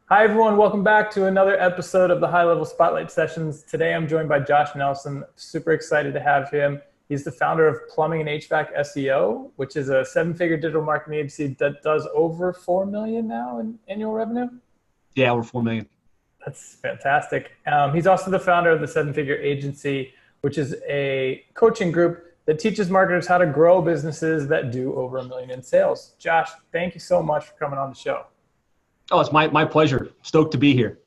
Hi, everyone. Welcome back to another episode of the High Level Spotlight Sessions. Today, I'm joined by Josh Nelson. Super excited to have him. He's the founder of Plumbing and HVAC SEO, which is a seven-figure digital marketing agency that does over 4 million now in annual revenue. Yeah, we're 4 million. That's fantastic. He's also the founder of the Seven Figure Agency, which is a coaching group that teaches marketers how to grow businesses that do over 1 million in sales. Josh, thank you so much for coming on the show. Oh, it's my pleasure. Stoked to be here.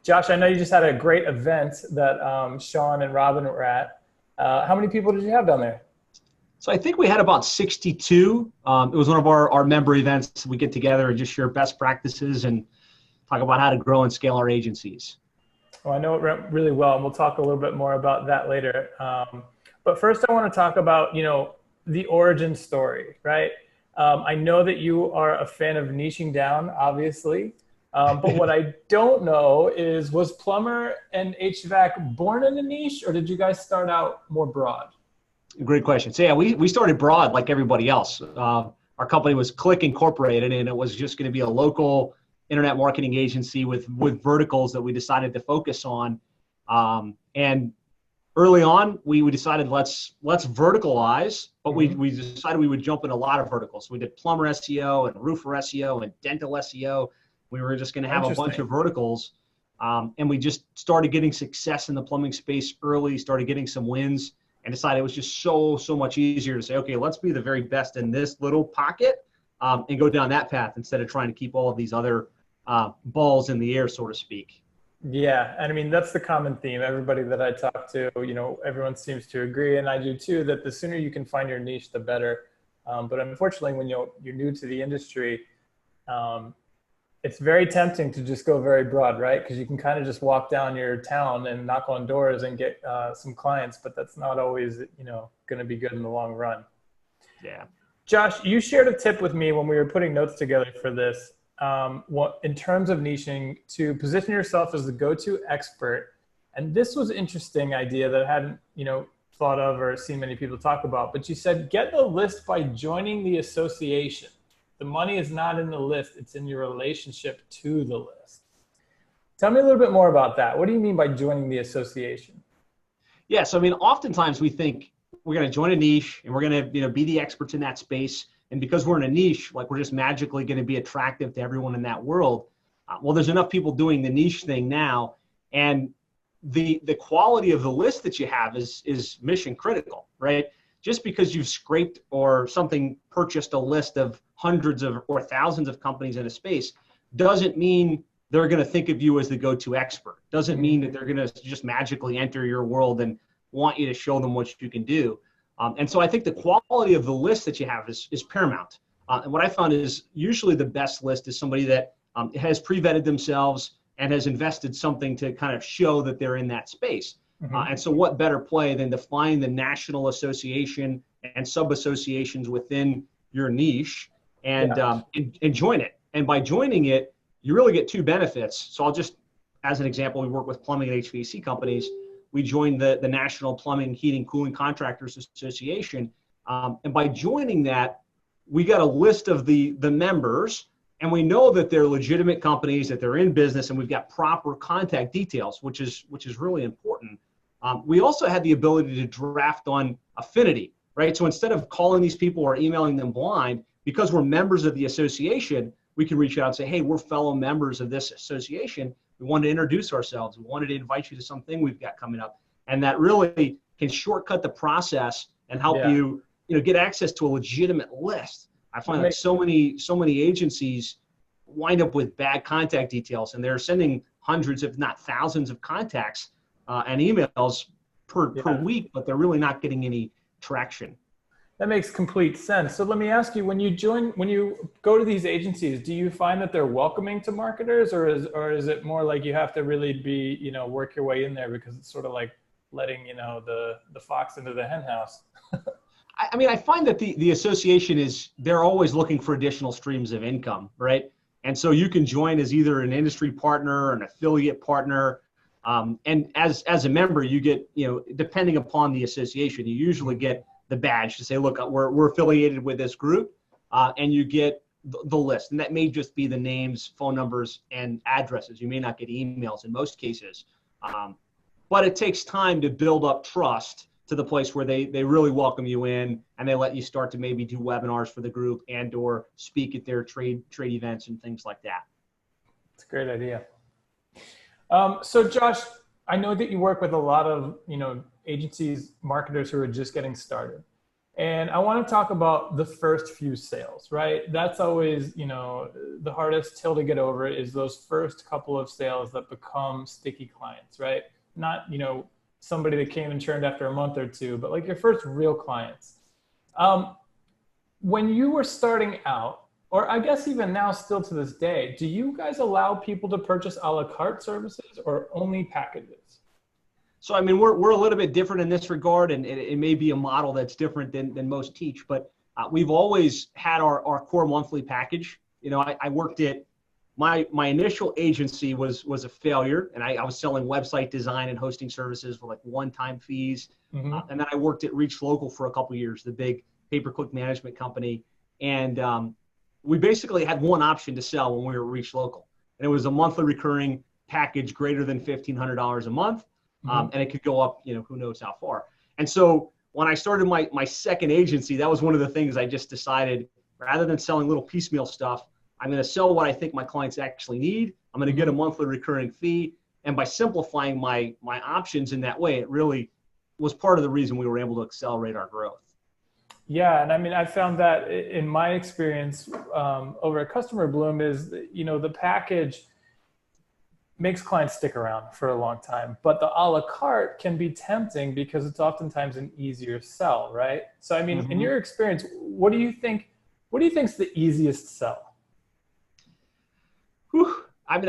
Josh, I know you just had a great event that Sean and Robin were at. How many people did you have down there? So I think we had about 62. It was one of our member events. We get together and just share best practices and talk about how to grow and scale our agencies. Well, I know it went really well, and we'll talk a little bit more about that later. But first, I want to talk about, the origin story, right? I know that you are a fan of niching down, obviously. But what I don't know is, was plumber and HVAC born in a niche, or did you guys start out more broad? Great question. So yeah, we started broad like everybody else. Our company was Click Incorporated, and it was just going to be a local internet marketing agency with verticals that we decided to focus on. And early on, we decided let's verticalize, but we decided we would jump in a lot of verticals. So we did plumber SEO and roofer SEO and dental SEO. We were just going to have a bunch of verticals, and we just started getting success in the plumbing space early, started getting some wins, and decided it was just so much easier to say, okay, let's be the very best in this little pocket, and go down that path instead of trying to keep all of these other balls in the air, so to speak. Yeah, and I mean, that's the common theme. Everybody that I talk to, everyone seems to agree, and I do too, that the sooner you can find your niche, the better. But unfortunately, when you're new to the industry, it's very tempting to just go very broad, right? Because you can kind of just walk down your town and knock on doors and get some clients, but that's not always, going to be good in the long run. Yeah. Josh, you shared a tip with me when we were putting notes together for this. In terms of niching, to position yourself as the go-to expert. And this was an interesting idea that I hadn't, thought of or seen many people talk about. But you said, get the list by joining the association. The money is not in the list, it's in your relationship to the list. Tell me a little bit more about that. What do you mean by joining the association? Yeah, so I mean, oftentimes we think we're going to join a niche and we're going to, be the experts in that space. And because we're in a niche, like we're just magically going to be attractive to everyone in that world. Well, there's enough people doing the niche thing now, and the quality of the list that you have is mission critical, right? Just because you've scraped or something purchased a list of hundreds of or thousands of companies in a space doesn't mean they're going to think of you as the go-to expert. Doesn't mean that they're going to just magically enter your world and want you to show them what you can do. And so I think the quality of the list that you have is paramount. And what I found is usually the best list is somebody that has pre-vetted themselves and has invested something to kind of show that they're in that space. And so what better play than to find the national association and sub-associations within your niche and join it. And by joining it, you really get two benefits. So I'll just, as an example, we work with plumbing and HVAC companies. We joined the National Plumbing, Heating, Cooling Contractors Association. And by joining that, we got a list of the members, and we know that they're legitimate companies, that they're in business, and we've got proper contact details, which is really important. We also had the ability to draft on affinity, right? So instead of calling these people or emailing them blind, because we're members of the association, we can reach out and say, hey, we're fellow members of this association. We wanted to introduce ourselves. We wanted to invite you to something we've got coming up. And that really can shortcut the process and help you, get access to a legitimate list. I find that so many agencies wind up with bad contact details, and they're sending hundreds, if not thousands, of contacts and emails per week, but they're really not getting any traction. That makes complete sense. So let me ask you, when you go to these agencies, do you find that they're welcoming to marketers, or is it more like you have to really be, work your way in there, because it's sort of like letting, the fox into the hen house? I mean, I find that the association they're always looking for additional streams of income, right? And so you can join as either an industry partner or an affiliate partner. And as a member, you get, depending upon the association, you usually get the badge to say, look, we're affiliated with this group, and you get the list. And that may just be the names, phone numbers, and addresses. You may not get emails in most cases. But it takes time to build up trust to the place where they really welcome you in and they let you start to maybe do webinars for the group and or speak at their trade events and things like that. It's a great idea. So Josh, I know that you work with a lot of, agencies, marketers who are just getting started. And I want to talk about the first few sales, right? That's always, the hardest hill to get over is those first couple of sales that become sticky clients, right? Not, somebody that came and churned after a month or two, but like your first real clients. When you were starting out, or I guess even now still to this day, do you guys allow people to purchase a la carte services or only packages? So, I mean, we're a little bit different in this regard, and it may be a model that's different than most teach, but we've always had our core monthly package. I worked at my initial agency was a failure, and I was selling website design and hosting services for like one-time fees. And then I worked at Reach Local for a couple of years, the big pay-per-click management company. And we basically had one option to sell when we were at Reach Local. And it was a monthly recurring package greater than $1,500 a month. And it could go up, who knows how far. And so when I started my second agency, that was one of the things I just decided, rather than selling little piecemeal stuff, I'm going to sell what I think my clients actually need. I'm going to get a monthly recurring fee. And by simplifying my options in that way, it really was part of the reason we were able to accelerate our growth. Yeah. And I mean, I found that in my experience over at Customer Bloom is, the package makes clients stick around for a long time, but the a la carte can be tempting because it's oftentimes an easier sell, right? So, I mean, in your experience, what do you think is the easiest sell? I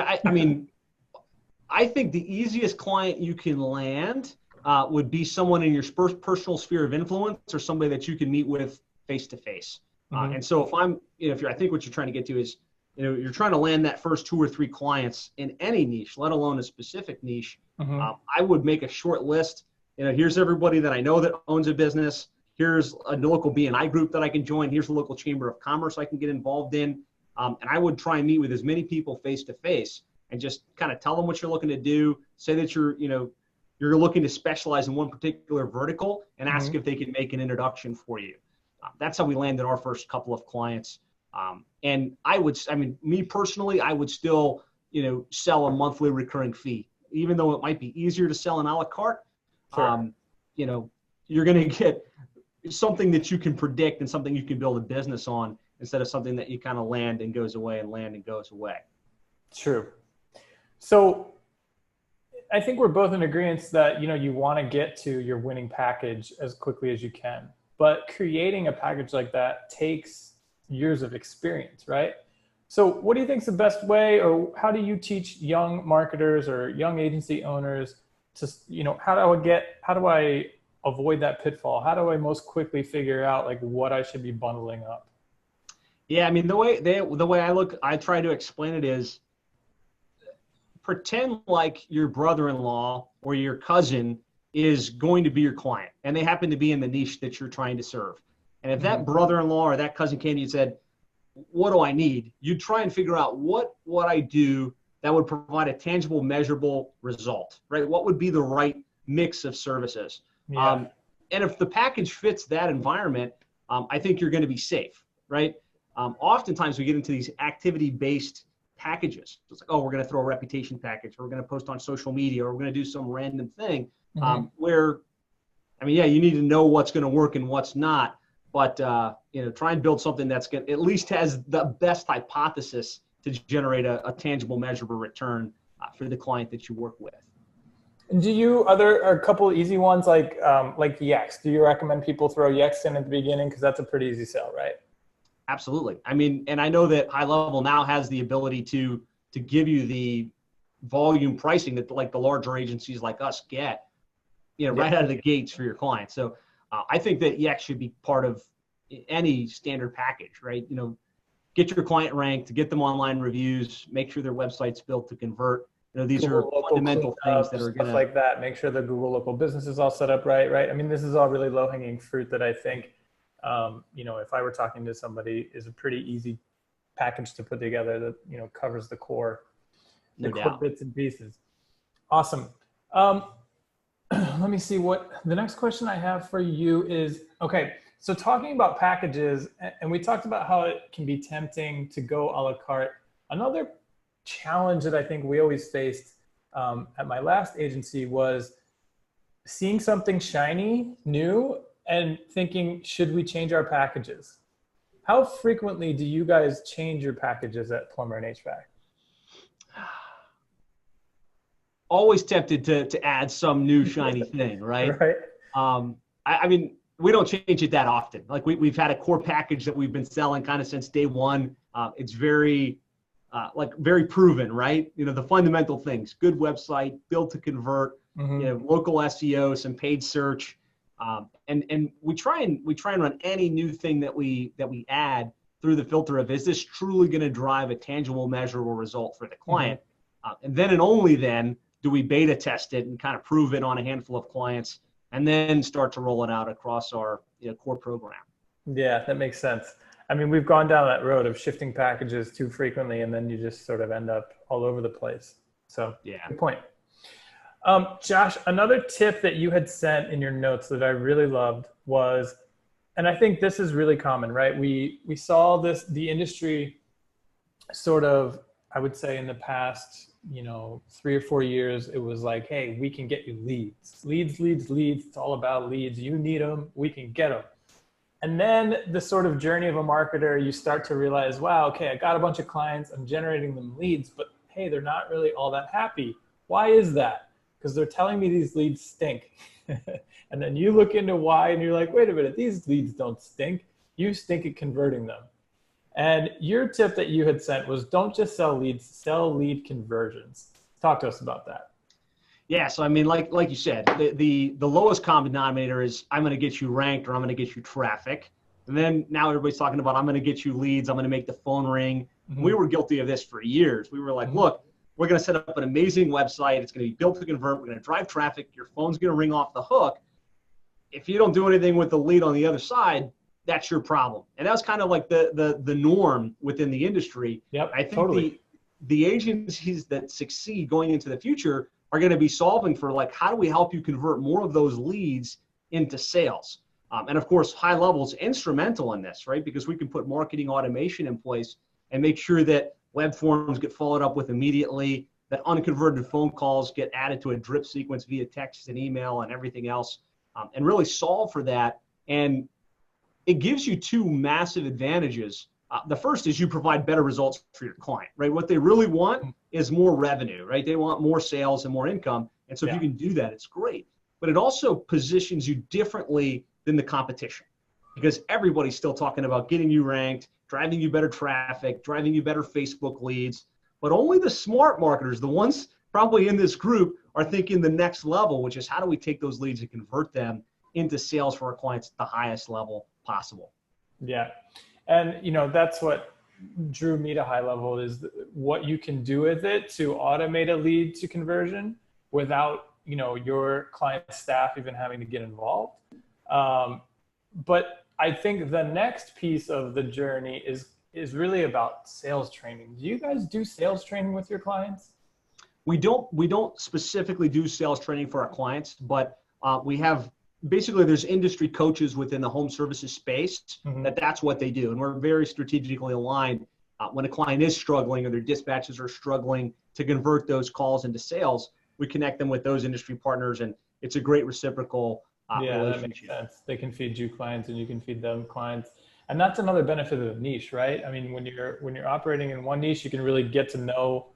think the easiest client you can land would be someone in your personal sphere of influence or somebody that you can meet with face to face. And so I think what you're trying to get to is, you're trying to land that first 2 or 3 clients in any niche, let alone a specific niche. I would make a short list. Here's everybody that I know that owns a business. Here's a local B&I group that I can join. Here's a local chamber of commerce I can get involved in. And I would try and meet with as many people face to face and just kind of tell them what you're looking to do. Say that you're looking to specialize in one particular vertical and ask if they can make an introduction for you. That's how we landed our first couple of clients. And me personally, I would still, sell a monthly recurring fee, even though it might be easier to sell an a la carte. Sure. You're going to get something that you can predict and something you can build a business on, instead of something that you kind of land and goes away and land and goes away. True. So I think we're both in agreement that, you want to get to your winning package as quickly as you can, but creating a package like that takes years of experience, right? So what do you think is the best way, or how do you teach young marketers or young agency owners to, how do I avoid that pitfall? How do I most quickly figure out like what I should be bundling up? Yeah, I mean, the way I try to explain it is, pretend like your brother-in-law or your cousin is going to be your client, and they happen to be in the niche that you're trying to serve. And if that brother-in-law or that cousin came to you and said, what do I need? You'd try and figure out what I do that would provide a tangible, measurable result, right? What would be the right mix of services? Yeah. And if the package fits that environment, I think you're going to be safe, right? Oftentimes we get into these activity-based packages. It's like, we're going to throw a reputation package, or we're going to post on social media, or we're going to do some random thing where, you need to know what's going to work and what's not, but try and build something that's going to at least has the best hypothesis to generate a tangible, measurable return for the client that you work with. Are a couple of easy ones like Yext? Do you recommend people throw Yext in at the beginning? Because that's a pretty easy sell, right? Absolutely. And I know that HighLevel now has the ability to give you the volume pricing that like the larger agencies like us get, right out of the gates for your clients. So I think that Yext should be part of any standard package, right? Get your client ranked, get them online reviews, make sure their website's built to convert. These Google are fundamental things that are going to like that. Make sure the Google local business is all set up right. This is all really low-hanging fruit that I think, if I were talking to somebody, is a pretty easy package to put together that, you know, covers the core, No core doubt. bits and pieces. Awesome. Let me see what the next question I have for you is, okay, so talking about packages, and we talked about how it can be tempting to go a la carte. Another challenge that I think we always faced at my last agency was seeing something shiny, new, and thinking, should we change our packages? How frequently do you guys change your packages at Plumber and HVAC? Always tempted to add some new shiny thing, right? Right. I mean, we don't change it that often. Like we've had a core package that we've been selling kind of since day one. It's very, very proven, right? You know, the fundamental things: good website, build to convert, Mm-hmm. you know, local SEO, some paid search, and we try and run any new thing that we add through the filter of, is this truly going to drive a tangible, measurable result for the client? And then and only then do we beta test it and kind of prove it on a handful of clients, and then start to roll it out across our core program. Yeah, that makes sense. I mean, we've gone down that road of shifting packages too frequently, and then you just sort of end up all over the place. So, Yeah. good point. Josh, another tip that you had sent in your notes that I really loved was, and I think this is really common, right? We saw the industry sort of, I would say in the past, 3 or 4 years, it was like, hey, we can get you leads. It's all about leads. You need them, we can get them. And then the sort of journey of a marketer, you start to realize, wow, okay, I got a bunch of clients, I'm generating them leads, but hey, they're not really all that happy. Why is that? Because they're telling me these leads stink. And then you look into why and you're like, wait a minute, these leads don't stink. You stink at converting them. And your tip that you had sent was, don't just sell leads, sell lead conversions. Talk to us about that. Yeah, so I mean, like you said, the lowest common denominator is, I'm going to get you ranked, or I'm going to get you traffic. And then now everybody's talking about, I'm going to get you leads, I'm going to make the phone ring. Mm-hmm. We were guilty of this for years. We were like, look, we're going to set up an amazing website. It's going to be built to convert. We're going to drive traffic. Your phone's going to ring off the hook. If you don't do anything with the lead on the other side, that's your problem. And that was kind of like the norm within the industry. Yep, I think totally. the agencies that succeed going into the future are going to be solving for, like, how do we help you convert more of those leads into sales? And of course, HighLevel is instrumental in this, right? Because we can put marketing automation in place and make sure that web forms get followed up with immediately, that unconverted phone calls get added to a drip sequence via text and email and everything else, and really solve for that. And it gives you two massive advantages. The first is you provide better results for your client, right? What they really want is more revenue, right? They want more sales and more income. And so if you can do that, it's great. But it also positions you differently than the competition, because everybody's still talking about getting you ranked, driving you better traffic, driving you better Facebook leads. But only the smart marketers, the ones probably in this group, are thinking the next level, which is, how do we take those leads and convert them into sales for our clients at the highest level possible? Yeah. And, that's what drew me to HighLevel, is what you can do with it to automate a lead to conversion without, your client staff even having to get involved. But I think the next piece of the journey is really about sales training. Do you guys do sales training with your clients? We don't specifically do sales training for our clients, but we have, basically, there's industry coaches within the home services space that's what they do. And we're very strategically aligned. When a client is struggling or their dispatches are struggling to convert those calls into sales, we connect them with those industry partners, and it's a great reciprocal relationship. That makes sense. They can feed you clients and you can feed them clients. And that's another benefit of the niche, right? I mean, when you're operating in one niche, you can really get to know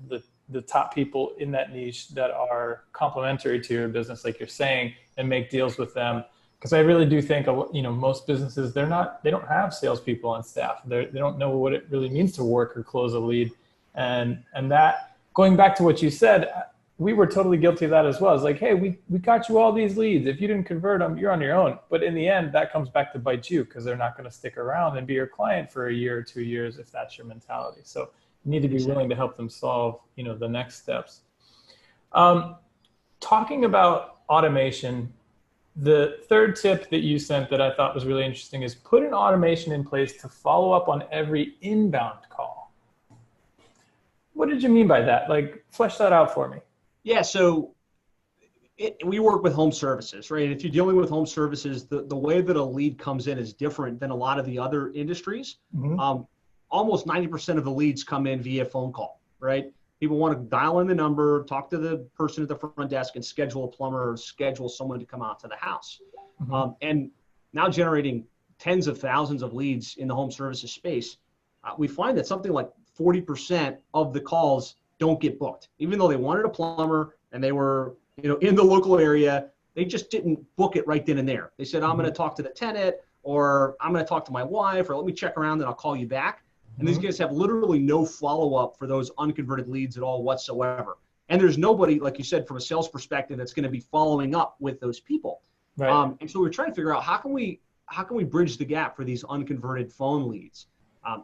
the top people in that niche that are complementary to your business, like you're saying, and make deals with them. Because I really do think, most businesses, they don't have salespeople on staff. They don't know what it really means to work or close a lead. And that, going back to what you said, we were totally guilty of that as well. It's like, hey, we got you all these leads. If you didn't convert them, you're on your own. But in the end, that comes back to bite you, because they're not going to stick around and be your client for a year or 2 years if that's your mentality. So you need to be willing to help them solve, the next steps. Talking about automation, The third tip that you sent that I thought was really interesting is put an automation in place to follow up on every inbound call. What did you mean by that? Like, flesh that out for me. Yeah, so we work with home services, right? And if you're dealing with home services, the way that a lead comes in is different than a lot of the other industries. Almost 90% of the leads come in via phone call, right? People want to dial in the number, talk to the person at the front desk, and schedule a plumber or schedule someone to come out to the house. And now generating tens of thousands of leads in the home services space, we find that something like 40% of the calls don't get booked, even though they wanted a plumber and they were, in the local area. They just didn't book it right then and there. They said, I'm going to talk to the tenant, or I'm going to talk to my wife, or let me check around and I'll call you back. And these guys have literally no follow-up for those unconverted leads at all whatsoever. And there's nobody, like you said, from a sales perspective, that's going to be following up with those people. Right. And so we're trying to figure out how can we bridge the gap for these unconverted phone leads.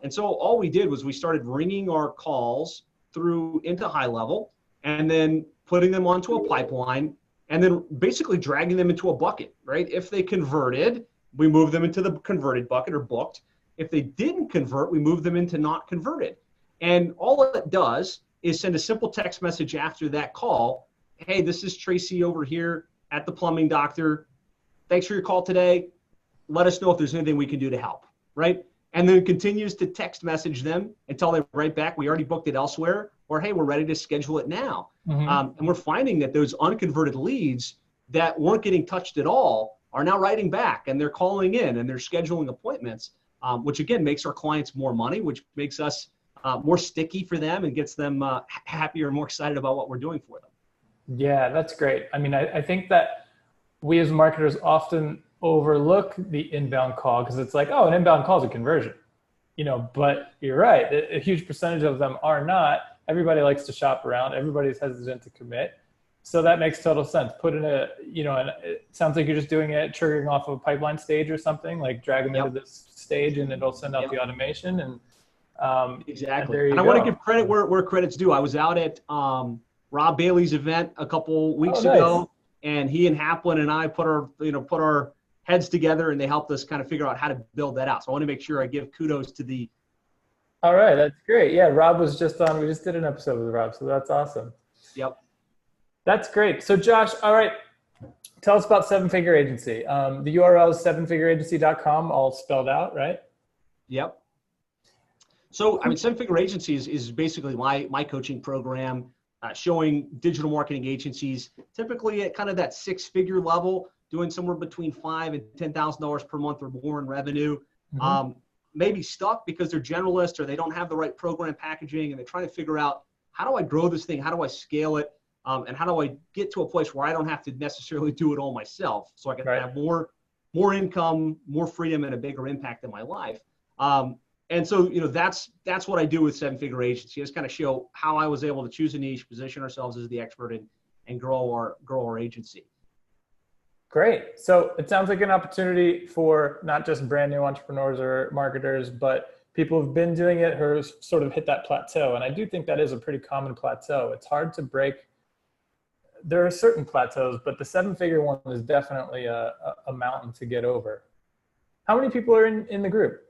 And so all we did was we started ringing our calls through into HighLevel, and then putting them onto a pipeline, and then basically dragging them into a bucket, right? If they converted, we move them into the converted bucket or booked. If they didn't convert, we move them into not converted. And all it does is send a simple text message after that call. Hey, this is Tracy over here at the Plumbing Doctor. Thanks for your call today. Let us know if there's anything we can do to help, right? And then continues to text message them until they write back, we already booked it elsewhere, or hey, we're ready to schedule it now. And we're finding that those unconverted leads that weren't getting touched at all are now writing back, and they're calling in and they're scheduling appointments, which again makes our clients more money, which makes us more sticky for them and gets them happier and more excited about what we're doing for them. Yeah, that's great. I mean, I think that we as marketers often overlook the inbound call because it's like, oh, an inbound call is a conversion, but you're right. A huge percentage of them are not. Everybody likes to shop around. Everybody's hesitant to commit. So that makes total sense. Put in and it sounds like you're just doing it, triggering off of a pipeline stage or something, like drag them into this stage and it'll send out the automation. And exactly. And I want to give credit where credit's due. I was out at Rob Bailey's event a couple weeks ago, and he and Haplin and I put our heads together, and they helped us kind of figure out how to build that out. So I want to make sure I give kudos to the. All right, that's great. Yeah, Rob was just on. We just did an episode with Rob, so that's awesome. Yep. That's great. So Josh, all right, tell us about Seven Figure Agency. The URL is sevenfigureagency.com, all spelled out, right? Yep. So, I mean, Seven Figure Agency is basically my coaching program, showing digital marketing agencies, typically at kind of that six-figure level, doing somewhere between $5,000 and $10,000 per month or more in revenue. Maybe stuck because they're generalists or they don't have the right program packaging, and they're trying to figure out, how do I grow this thing? How do I scale it? And how do I get to a place where I don't have to necessarily do it all myself, so I can have more income, more freedom, and a bigger impact in my life. And so, that's what I do with Seven Figure Agency. Just kind of show how I was able to choose a niche, position ourselves as the expert, and grow our agency. Great. So it sounds like an opportunity for not just brand new entrepreneurs or marketers, but people who've been doing it who sort of hit that plateau. And I do think that is a pretty common plateau. It's hard to break. There are certain plateaus, but the seven-figure one is definitely a mountain to get over. How many people are in the group?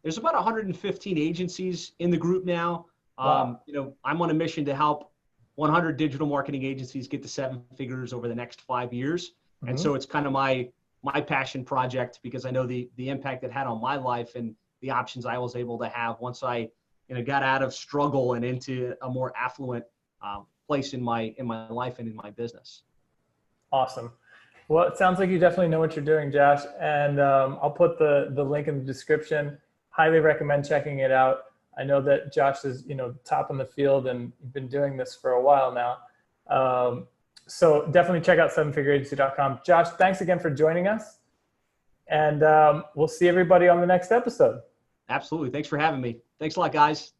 There's about 115 agencies in the group now. Wow. I'm on a mission to help 100 digital marketing agencies get to seven figures over the next 5 years. And so it's kind of my passion project, because I know the impact it had on my life and the options I was able to have once I got out of struggle and into a more affluent place in my life and in my business. Awesome. Well, it sounds like you definitely know what you're doing, Josh. And I'll put the link in the description. Highly recommend checking it out. I know that Josh is top in the field, and you've been doing this for a while now. So definitely check out sevenfigureagency.com. Josh, thanks again for joining us. And we'll see everybody on the next episode. Absolutely. Thanks for having me. Thanks a lot, guys.